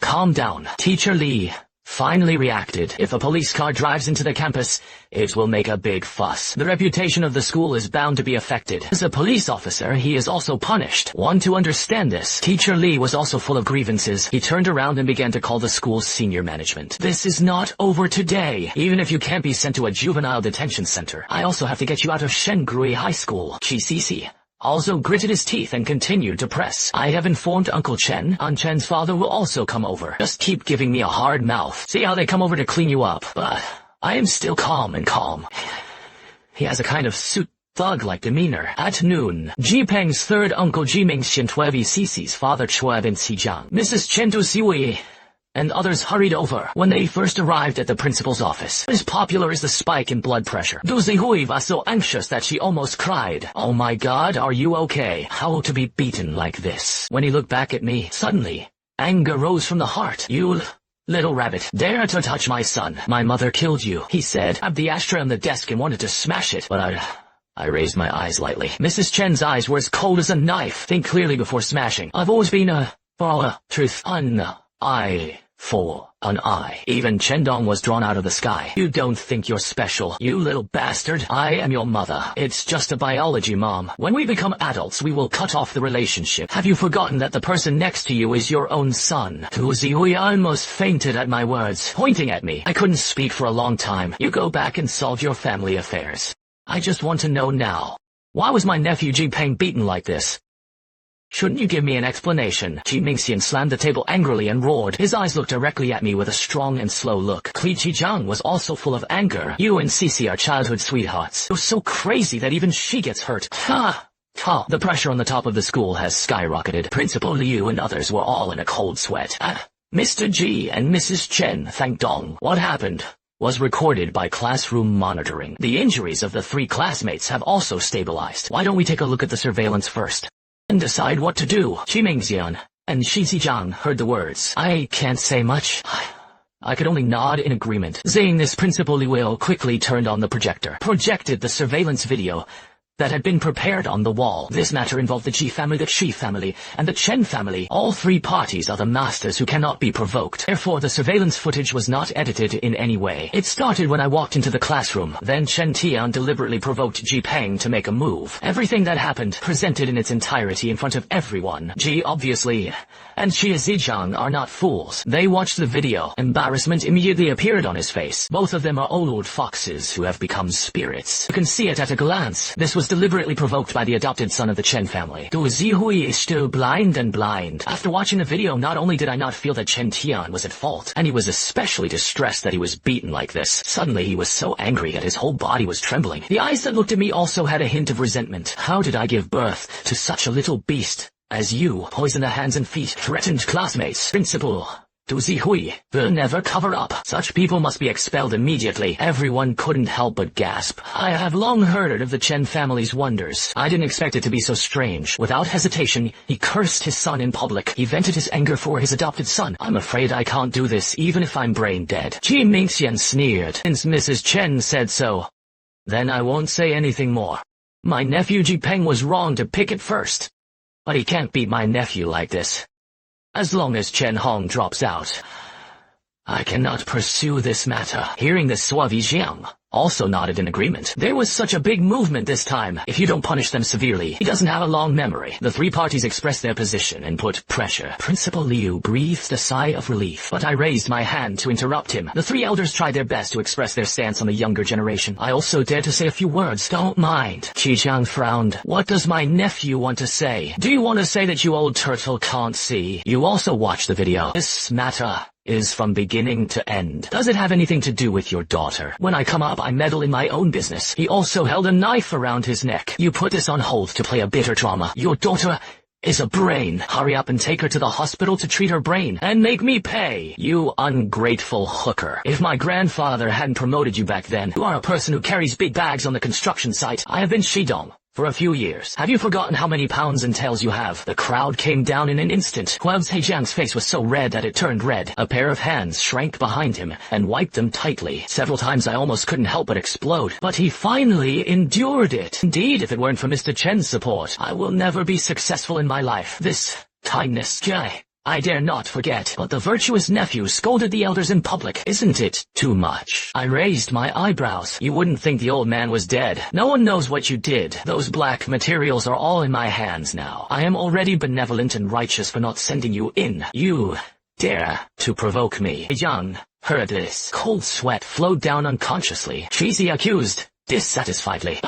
calm down." Teacher Lee finally reacted. "If a police car drives into the campus, it will make a big fuss. The reputation of the school is bound to be affected. As a police officer, he is also punished. Want to understand this?" Teacher Lee was also full of grievances. He turned around and began to call the school's senior management. "This is not over today. Even if you can't be sent to a juvenile detention center, I also have to get you out of Shengrui High School." Sisi also gritted his teeth and continued to press. "I have informed Uncle Chen. Aunt Chen's father will also come over. Just keep giving me a hard mouth. See how they come over to clean you up." But I am still calm and calm. He has a kind of suit thug-like demeanor. At noon, Ji Peng's third uncle Ji Mingxian Tuevi Sisi's father Chue and Xijiang, Mrs. Chen Tu Siwei, and others hurried over. When they first arrived at the principal's office, as popular as the spike in blood pressure, Du Zihui was so anxious that she almost cried. "Oh my God, are you okay? How to be beaten like this?" When he looked back at me, suddenly, anger rose from the heart. "You little rabbit, dare to touch my son. My mother killed you," he said. I grabbed the ashtray on the desk and wanted to smash it, but I raised my eyes lightly. Mrs. Chen's eyes were as cold as a knife. "Think clearly before smashing. I've always been truth, an eye for an eye." Even Chendong was drawn out of the sky. "You don't think you're special, you little bastard. I am your mother. It's just a biology, Mom. When we become adults, we will cut off the relationship. Have you forgotten that the person next to you is your own son?" Tu Zihui almost fainted at my words, pointing at me. I couldn't speak for a long time. "You go back and solve your family affairs. I just want to know now. Why was my nephew Ji Peng beaten like this? Shouldn't you give me an explanation?" Ji Mingxian slammed the table angrily and roared. His eyes looked directly at me with a strong and slow look. Li Qijiang was also full of anger. "You and Sisi are childhood sweethearts. You're so crazy that even she gets hurt. Ha! Ha! The pressure on the top of the school has skyrocketed. Principal Liu and others were all in a cold sweat. Mr. Ji and Mrs. Chen thanked Dong. What happened was recorded by classroom monitoring. The injuries of the 3 classmates have also stabilized. Why don't we take a look at the surveillance first and decide what to do?" Qi Mingxian and Shi Zijiang heard the words. I can't say much. I could only nod in agreement. Saying this, Principal Liu quickly turned on the projector, projected the surveillance video, that had been prepared on the wall. This matter involved the Ji family, the Shi family, and the Chen family. All three parties are the masters who cannot be provoked. Therefore, the surveillance footage was not edited in any way. It started when I walked into the classroom. Then Chen Tian deliberately provoked Ji Peng to make a move. Everything that happened presented in its entirety in front of everyone. Ji obviously and Xie Zijiang are not fools. They watched the video. Embarrassment immediately appeared on his face. Both of them are old foxes who have become spirits. You can see it at a glance. This was deliberately provoked by the adopted son of the Chen family. Du Zihui is still blind and blind. After watching the video, not only did I not feel that Chen Tian was at fault, and he was especially distressed that he was beaten like this. Suddenly he was so angry that his whole body was trembling. The eyes that looked at me also had a hint of resentment. How did I give birth to such a little beast as you? Poison the hands and feet, threatened classmates, principal. Du Zihui will never cover up. Such people must be expelled immediately. Everyone couldn't help but gasp. I have long heard of the Chen family's wonders. I didn't expect it to be so strange. Without hesitation, he cursed his son in public. He vented his anger for his adopted son. I'm afraid I can't do this, even if I'm brain dead. Ji Mingxian sneered. Since Mrs. Chen said so, then I won't say anything more. My nephew Ji Peng was wrong to pick it first. But he can't beat my nephew like this. As long as Chen Hong drops out, I cannot pursue this matter. Hearing this, Suavi Jiang also nodded in agreement. There was such a big movement this time. If you don't punish them severely, he doesn't have a long memory. The three parties expressed their position and put pressure. Principal Liu breathed a sigh of relief, but I raised my hand to interrupt him. The three elders tried their best to express their stance on the younger generation. I also dared to say a few words. Don't mind. Qi Jiang frowned. What does my nephew want to say? Do you want to say that you old turtle can't see? You also watched the video. This matter is from beginning to end. Does it have anything to do with your daughter? When I come up, I meddle in my own business. He also held a knife around his neck. You put this on hold to play a bitter drama. Your daughter is a brain. Hurry up and take her to the hospital to treat her brain, and make me pay. You ungrateful hooker. If my grandfather hadn't promoted you back then, you are a person who carries big bags on the construction site. I have been Shidong for a few years. Have you forgotten how many pounds and tails you have? The crowd came down in an instant. Huang Heijiang's face was so red that it turned red. A pair of hands shrank behind him and wiped them tightly. Several times I almost couldn't help but explode. But he finally endured it. Indeed, if it weren't for Mr. Chen's support, I will never be successful in my life. This kindness, I dare not forget. But the virtuous nephew scolded the elders in public. Isn't it too much? I raised my eyebrows. You wouldn't think the old man was dead. No one knows what you did. Those black materials are all in my hands now. I am already benevolent and righteous for not sending you in. You dare to provoke me. Young heard this. Cold sweat flowed down unconsciously. Cheesy accused dissatisfiedly.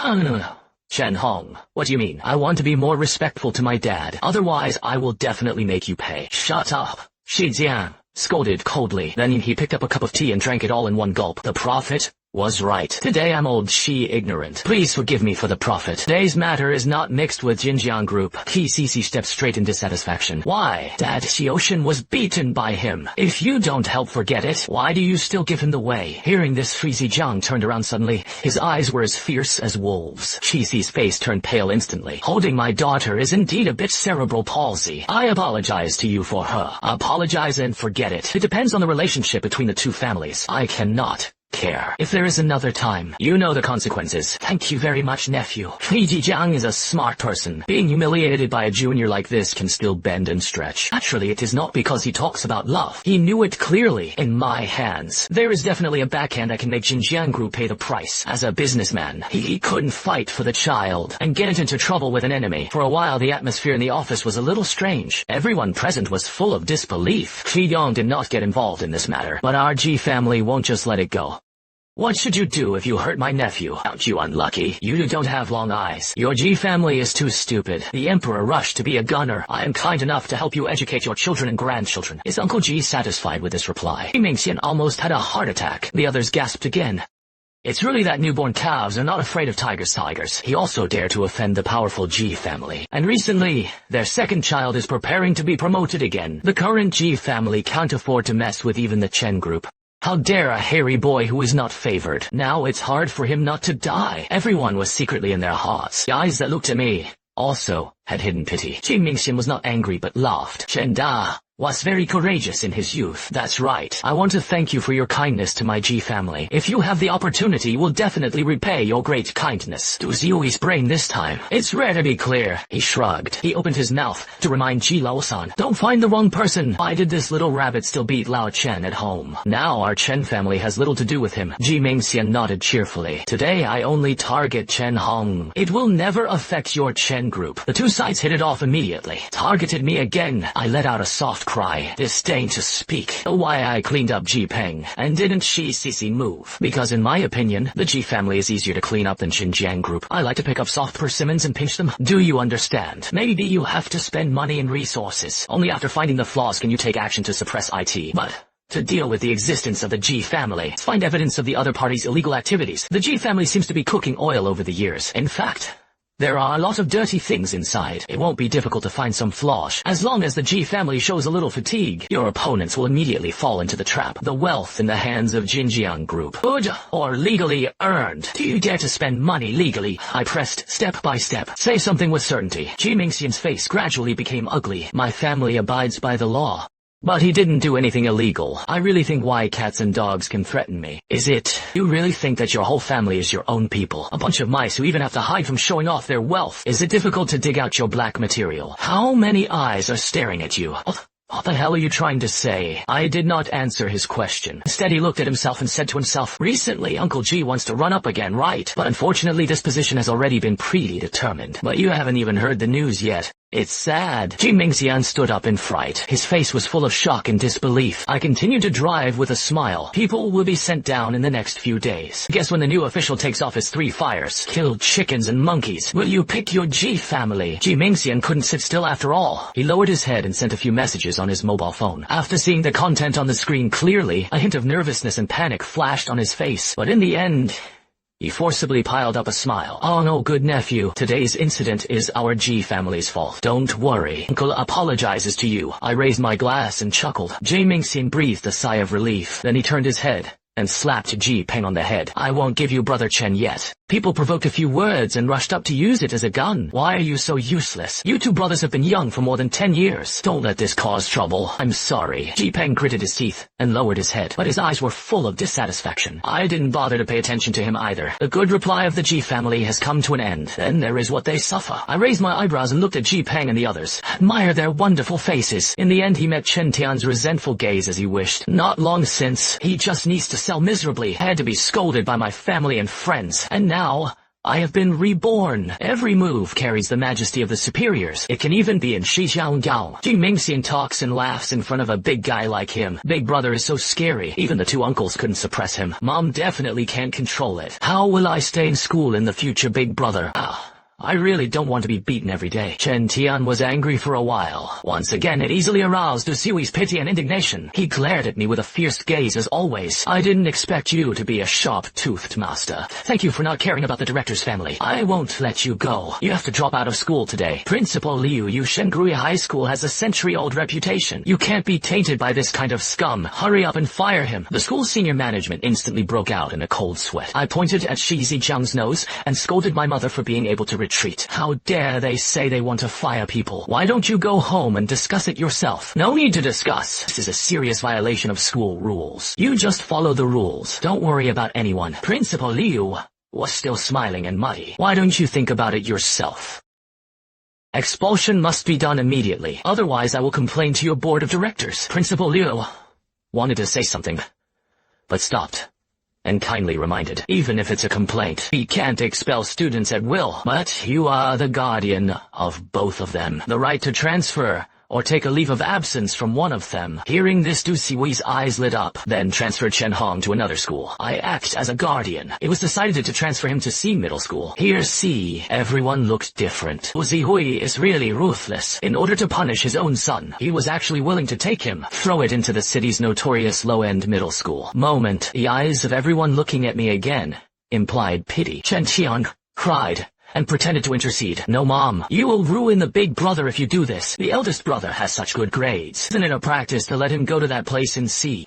Chen Hong, what do you mean? I want to be more respectful to my dad. Otherwise, I will definitely make you pay. Shut up. Shi Jiang scolded coldly. Then he picked up a cup of tea and drank it all in one gulp. The prophet was right. Today I'm old Shi ignorant. Please forgive me for the prophet. Today's matter is not mixed with Jinjiang group. Cece stepped straight in dissatisfaction. Why? Dad Xioshan was beaten by him. If you don't help forget it, why do you still give him the way? Hearing this, Shi Zijiang turned around suddenly. His eyes were as fierce as wolves. Cece's face turned pale instantly. Holding my daughter is indeed a bit cerebral palsy. I apologize to you for her. Apologize and forget it. It depends on the relationship between the two families. I cannot care. If there is another time, you know the consequences. Thank you very much, nephew. Li Jijiang is a smart person. Being humiliated by a junior like this can still bend and stretch. Naturally, it is not because he talks about love. He knew it clearly. In my hands, there is definitely a backhand that can make Jinjiang Group pay the price. As a businessman, he couldn't fight for the child and get into trouble with an enemy. For a while, the atmosphere in the office was a little strange. Everyone present was full of disbelief. Xidong did not get involved in this matter, but our Ji family won't just let it go. What should you do if you hurt my nephew? Aren't you unlucky? You don't have long eyes. Your Ji family is too stupid. The emperor rushed to be a gunner. I am kind enough to help you educate your children and grandchildren. Is Uncle Ji satisfied with this reply? Mingxian almost had a heart attack. The others gasped again. It's really that newborn calves are not afraid of tigers. He also dared to offend the powerful Ji family. And recently, their second child is preparing to be promoted again. The current Ji family can't afford to mess with even the Chen group. How dare a hairy boy who is not favored? Now it's hard for him not to die. Everyone was secretly in their hearts. The eyes that looked at me also had hidden pity. Qi Mingxian was not angry but laughed. Chen Da, was very courageous in his youth. That's right. I want to thank you for your kindness to my G family. If you have the opportunity, we'll definitely repay your great kindness. To Ziui's brain this time. It's rare to be clear. He shrugged. He opened his mouth to remind Ji Lao-san. Don't find the wrong person. Why did this little rabbit still beat Lao Chen at home? Now our Chen family has little to do with him. Ji Mingxian nodded cheerfully. Today I only target Chen Hong. It will never affect your Chen group. The two sides hit it off immediately. Targeted me again. I let out a soft cry. Disdain to speak. Why I cleaned up Ji Peng, and didn't she Cece move? Because in my opinion, the Ji family is easier to clean up than Xinjiang group. I like to pick up soft persimmons and pinch them. Do you understand? Maybe you have to spend money and resources. Only after finding the flaws can you take action to suppress IT. But to deal with the existence of the G family, find evidence of the other party's illegal activities. The G family seems to be cooking oil over the years. In fact, there are a lot of dirty things inside. It won't be difficult to find some flaws. As long as the G family shows a little fatigue, your opponents will immediately fall into the trap. The wealth in the hands of Xinjiang Group. Good or legally earned. Do you dare to spend money legally? I pressed step by step. Say something with certainty. Ji Mingxian's face gradually became ugly. My family abides by the law. But he didn't do anything illegal. I really think why cats and dogs can threaten me. Is it? You really think that your whole family is your own people? A bunch of mice who even have to hide from showing off their wealth. Is it difficult to dig out your black material? How many eyes are staring at you? What the hell are you trying to say? I did not answer his question. Instead he looked at himself and said to himself, recently Uncle G wants to run up again, right? But unfortunately this position has already been predetermined. But you haven't even heard the news yet. It's sad. Ji Mingxian stood up in fright. His face was full of shock and disbelief. I continued to drive with a smile. People will be sent down in the next few days. Guess when the new official takes off his 3 fires? Killed chickens and monkeys. Will you pick your Ji family? Ji Mingxian couldn't sit still after all. He lowered his head and sent a few messages on his mobile phone. After seeing the content on the screen clearly, a hint of nervousness and panic flashed on his face. But in the end, he forcibly piled up a smile. Oh no, good nephew. Today's incident is our G family's fault. Don't worry. Uncle apologizes to you. I raised my glass and chuckled. Ji Mingxian breathed a sigh of relief. Then he turned his head and slapped Ji Peng on the head. I won't give you Brother Chen yet. People provoked a few words and rushed up to use it as a gun. Why are you so useless? You two brothers have been young for more than 10 years. Don't let this cause trouble. I'm sorry. Ji Peng gritted his teeth and lowered his head, but his eyes were full of dissatisfaction. I didn't bother to pay attention to him either. The good reply of the Ji family has come to an end. Then there is what they suffer. I raised my eyebrows and looked at Ji Peng and the others. Admire their wonderful faces. In the end he met Chen Tian's resentful gaze as he wished. Not long since, he just needs to sell miserably. Had to be scolded by my family and friends. And now I have been reborn. Every move carries the majesty of the superiors. It can even be in Shijianggao. Ji Mingxian talks and laughs in front of a big guy like him. Big brother is so scary. Even the 2 uncles couldn't suppress him. Mom definitely can't control it. How will I stay in school in the future, big brother? I really don't want to be beaten every day. Chen Tian was angry for a while. Once again, it easily aroused Usui's pity and indignation. He glared at me with a fierce gaze as always. I didn't expect you to be a sharp-toothed master. Thank you for not caring about the director's family. I won't let you go. You have to drop out of school today. Principal Liu Yushengrui High School has a century-old reputation. You can't be tainted by this kind of scum. Hurry up and fire him. The school's senior management instantly broke out in a cold sweat. I pointed at Shi Zijiang's nose and scolded my mother for being able to retreat. How dare they say they want to fire people? Why don't you go home and discuss it yourself? No need to discuss. This is a serious violation of school rules. You just follow the rules. Don't worry about anyone. Principal Liu was still smiling and muddy. Why don't you think about it yourself? Expulsion must be done immediately. Otherwise I will complain to your board of directors. Principal Liu wanted to say something, but stopped and kindly reminded, even if it's a complaint, he can't expel students at will. But you are the guardian of both of them. The right to transfer or take a leave of absence from one of them. Hearing this, Du Siwei's eyes lit up, then transferred Chen Hong to another school. I act as a guardian. It was decided to transfer him to C Middle School. Here C, everyone looked different. Du Siwei is really ruthless. In order to punish his own son, he was actually willing to take him, throw it into the city's notorious low-end middle school. Moment, the eyes of everyone looking at me again implied pity. Chen Tian cried and pretended to intercede. No, Mom, you will ruin the big brother if you do this. The eldest brother has such good grades. Isn't it a practice to let him go to that place and see?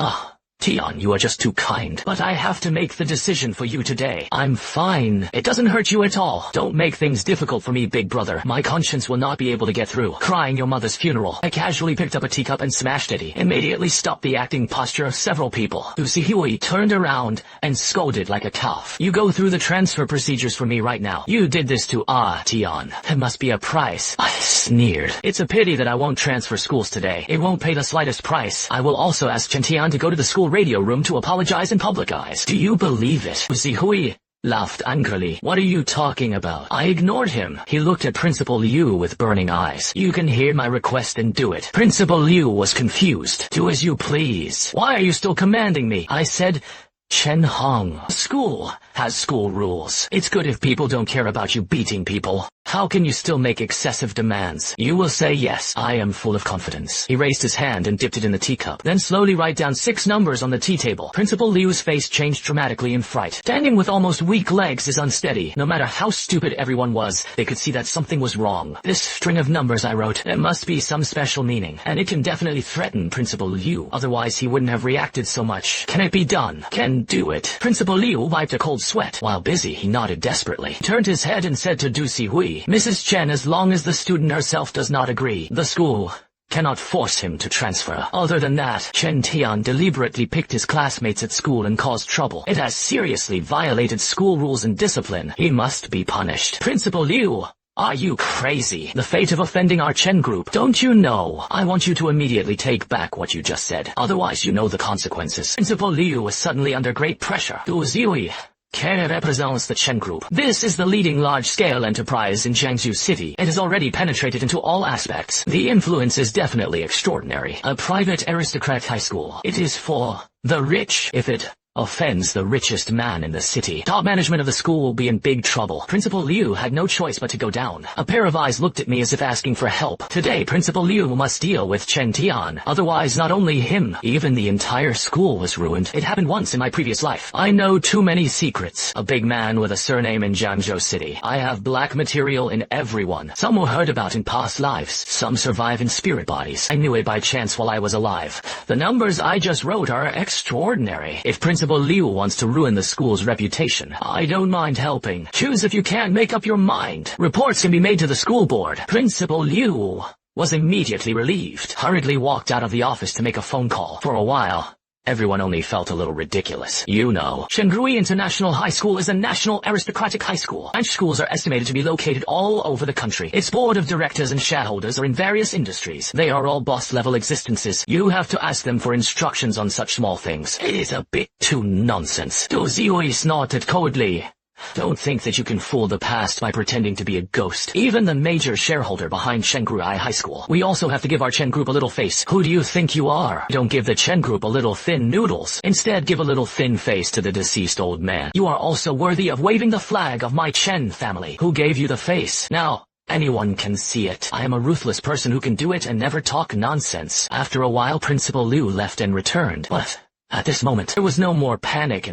Tian, you are just too kind. But I have to make the decision for you today. I'm fine. It doesn't hurt you at all. Don't make things difficult for me, big brother. My conscience will not be able to get through. Crying your mother's funeral. I casually picked up a teacup and smashed it. Immediately stopped the acting posture of several people. Usihui turned around and scolded like a calf. You go through the transfer procedures for me right now. You did this to Tian. There must be a price. I sneered. It's a pity that I won't transfer schools today. It won't pay the slightest price. I will also ask Chen Tian to go to the school radio room to apologize in public eyes. Do you believe it? Usihui laughed angrily. What are you talking about? I ignored him. He looked at Principal Liu with burning eyes. You can hear my request and do it. Principal Liu was confused. Do as you please. Why are you still commanding me? I said, Chen Hong, school has school rules. It's good if people don't care about you beating people. How can you still make excessive demands? You will say yes. I am full of confidence. He raised his hand and dipped it in the teacup, then slowly write down 6 numbers on the tea table. Principal Liu's face changed dramatically in fright. Standing with almost weak legs is unsteady. No matter how stupid everyone was, they could see that something was wrong. This string of numbers I wrote, there must be some special meaning, and it can definitely threaten Principal Liu. Otherwise he wouldn't have reacted so much. Can it be done? Can do it. Principal Liu wiped a cold sweat. While busy, he nodded desperately. He turned his head and said to Du Sihui, Mrs. Chen, as long as the student herself does not agree, the school cannot force him to transfer. Other than that, Chen Tian deliberately picked his classmates at school and caused trouble. It has seriously violated school rules and discipline. He must be punished. Principal Liu, are you crazy? The fate of offending our Chen group. Don't you know? I want you to immediately take back what you just said. Otherwise you know the consequences. Principal Liu was suddenly under great pressure. Du Zihui represents the Chen Group. This is the leading large-scale enterprise in Jiangsu City. It has already penetrated into all aspects. The influence is definitely extraordinary. A private aristocrat high school. It is for the rich. If it offends the richest man in the city, top management of the school will be in big trouble. Principal Liu had no choice but to go down. A pair of eyes looked at me as if asking for help. Today, Principal Liu must deal with Chen Tian. Otherwise, not only him, even the entire school was ruined. It happened once in my previous life. I know too many secrets. A big man with a surname in Jiangsu City. I have black material in everyone. Some were heard about in past lives. Some survive in spirit bodies. I knew it by chance while I was alive. The numbers I just wrote are extraordinary. If Principal Liu wants to ruin the school's reputation, I don't mind helping. Choose if you can't make up your mind. Reports can be made to the school board. Principal Liu was immediately relieved, hurriedly walked out of the office to make a phone call. For a while, everyone only felt a little ridiculous. You know, Shengrui International High School is a national aristocratic high school. Branch schools are estimated to be located all over the country. Its board of directors and shareholders are in various industries. They are all boss-level existences. You have to ask them for instructions on such small things. It is a bit too nonsense. Du Zihui snorted coldly. Don't think that you can fool the past by pretending to be a ghost. Even the major shareholder behind Shengrui High School. We also have to give our Chen group a little face. Who do you think you are? Don't give the Chen group a little thin noodles. Instead, give a little thin face to the deceased old man. You are also worthy of waving the flag of my Chen family. Who gave you the face? Now, anyone can see it. I am a ruthless person who can do it and never talk nonsense. After a while, Principal Liu left and returned. But at this moment, there was no more panic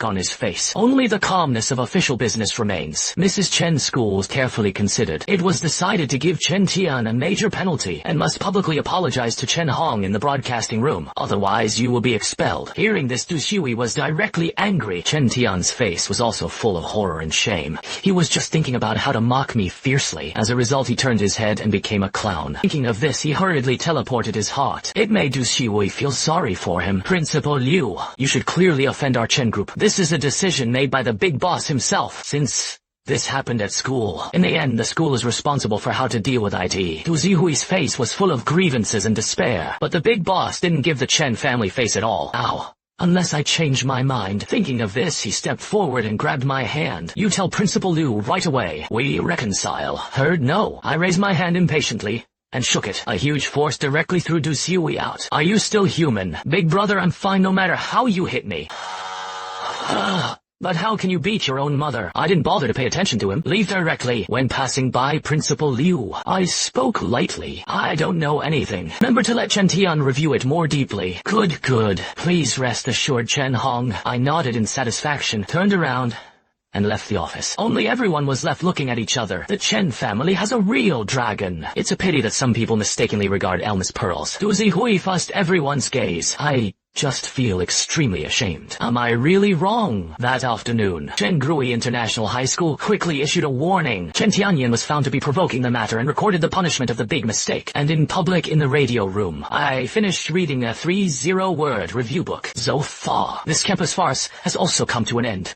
on his face. Only the calmness of official business remains. Mrs. Chen's school was carefully considered. It was decided to give Chen Tian a major penalty and must publicly apologize to Chen Hong in the broadcasting room. Otherwise, you will be expelled. Hearing this, Du Shui was directly angry. Chen Tian's face was also full of horror and shame. He was just thinking about how to mock me fiercely. As a result, he turned his head and became a clown. Thinking of this, he hurriedly teleported his heart. It made Du Shui feel sorry for him. Principal Liu, you should clearly offend our Chen group. This is a decision made by the big boss himself, since this happened at school. In the end, the school is responsible for how to deal with it. Du Zihui's face was full of grievances and despair, but the big boss didn't give the Chen family face at all. Ow. Unless I change my mind. Thinking of this, he stepped forward and grabbed my hand. You tell Principal Liu right away. We reconcile. Heard? No. I raised my hand impatiently and shook it. A huge force directly threw Du Sihui out. Are you still human? Big brother, I'm fine no matter how you hit me. But how can you beat your own mother? I didn't bother to pay attention to him. Leave directly. When passing by Principal Liu, I spoke lightly. I don't know anything. Remember to let Chen Tian review it more deeply. Good. Please rest assured, Chen Hong. I nodded in satisfaction, turned around, and left the office. Only everyone was left looking at each other. The Chen family has a real dragon. It's a pity that some people mistakenly regard Elm as pearls. Duzi Hui fussed everyone's gaze. I just feel extremely ashamed. Am I really wrong? That afternoon, Zhengrui International High School quickly issued a warning. Chen Tianyan was found to be provoking the matter and recorded the punishment of the big mistake. And in public in the radio room, I finished reading a 30-word review book. So far, this campus farce has also come to an end.